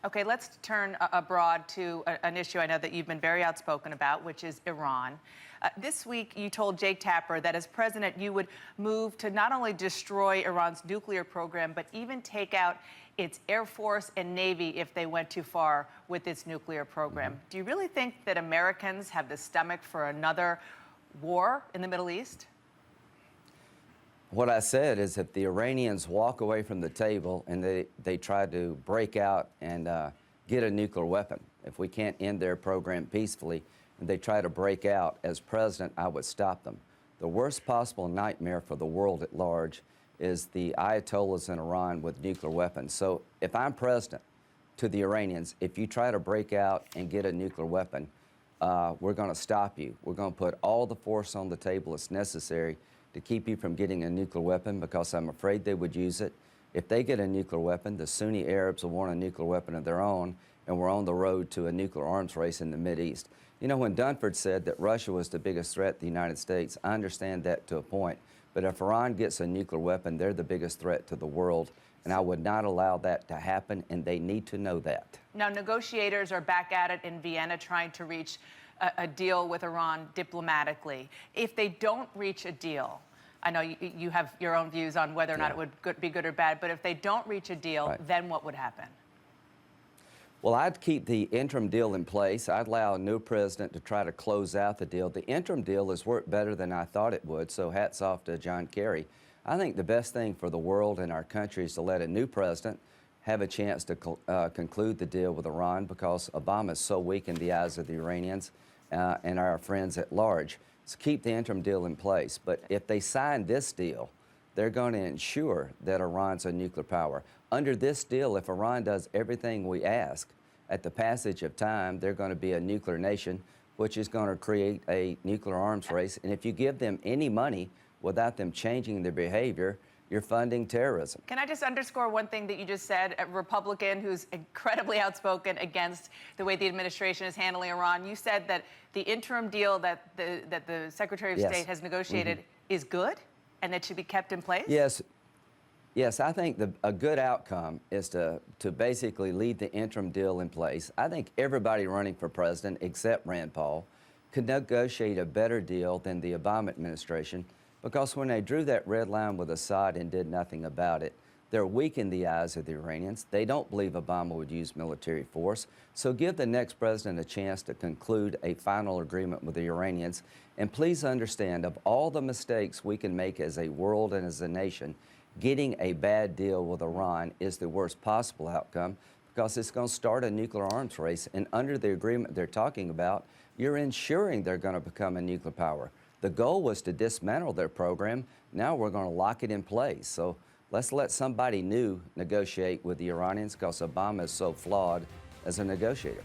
Okay, let's turn abroad to an issue I know that you've been very outspoken about, which is Iran. This week, you told Jake Tapper that as president, you would move to not only destroy Iran's nuclear program, but even take out its Air Force and Navy if they went too far with its nuclear program. Do you really think that Americans have the stomach for another war in the Middle East? What I said is if the Iranians walk away from the table and they try to break out and get a nuclear weapon, if we can't end their program peacefully and they try to break out, as president, I would stop them. The worst possible nightmare for the world at large is the Ayatollahs in Iran with nuclear weapons. So if I'm president, to the Iranians, if you try to break out and get a nuclear weapon, we're going to stop you. We're going to put all the force on the table that's necessary to keep you from getting a nuclear weapon, because I'm afraid they would use it. If they get a nuclear weapon, the Sunni Arabs will want a nuclear weapon of their own, and we're on the road to a nuclear arms race in the Mideast. You know, when Dunford said that Russia was the biggest threat to the United States, I understand that to a point. But if Iran gets a nuclear weapon, they're the biggest threat to the world, and I would not allow that to happen, and they need to know that. Now, negotiators are back at it in Vienna trying to reach a deal with Iran diplomatically. If they don't reach a deal, I know you have your own views on whether or not it would be good or bad, but if they don't reach a deal, then what would happen? Well, I'd keep the interim deal in place. I'd allow a new president to try to close out the deal. The interim deal has worked better than I thought it would, so hats off to John Kerry. I think the best thing for the world and our country is to let a new president have a chance to conclude the deal with Iran, because Obama is so weak in the eyes of the Iranians and our friends at large. So keep the interim deal in place. But if they sign this deal, they're going to ensure that Iran's a nuclear power. Under this deal, if Iran does everything we ask, at the passage of time, they're going to be a nuclear nation, which is going to create a nuclear arms race. And if you give them any money without them changing their behavior, you're funding terrorism. Can I just underscore one thing that you just said? A Republican who's incredibly outspoken against the way the administration is handling Iran. You said that the interim deal that the Secretary of State has negotiated is good and that should be kept in place? Yes, I think a good outcome is to basically leave the interim deal in place. I think everybody running for president, except Rand Paul, could negotiate a better deal than the Obama administration, because when they drew that red line with Assad and did nothing about it, they're weak in the eyes of the Iranians. They don't believe Obama would use military force. So give the next president a chance to conclude a final agreement with the Iranians. And please understand, of all the mistakes we can make as a world and as a nation, getting a bad deal with Iran is the worst possible outcome, because it's going to start a nuclear arms race. And under the agreement they're talking about, you're ensuring they're going to become a nuclear power. The goal was to dismantle their program. Now we're going to lock it in place. So let's let somebody new negotiate with the Iranians, because Obama is so flawed as a negotiator.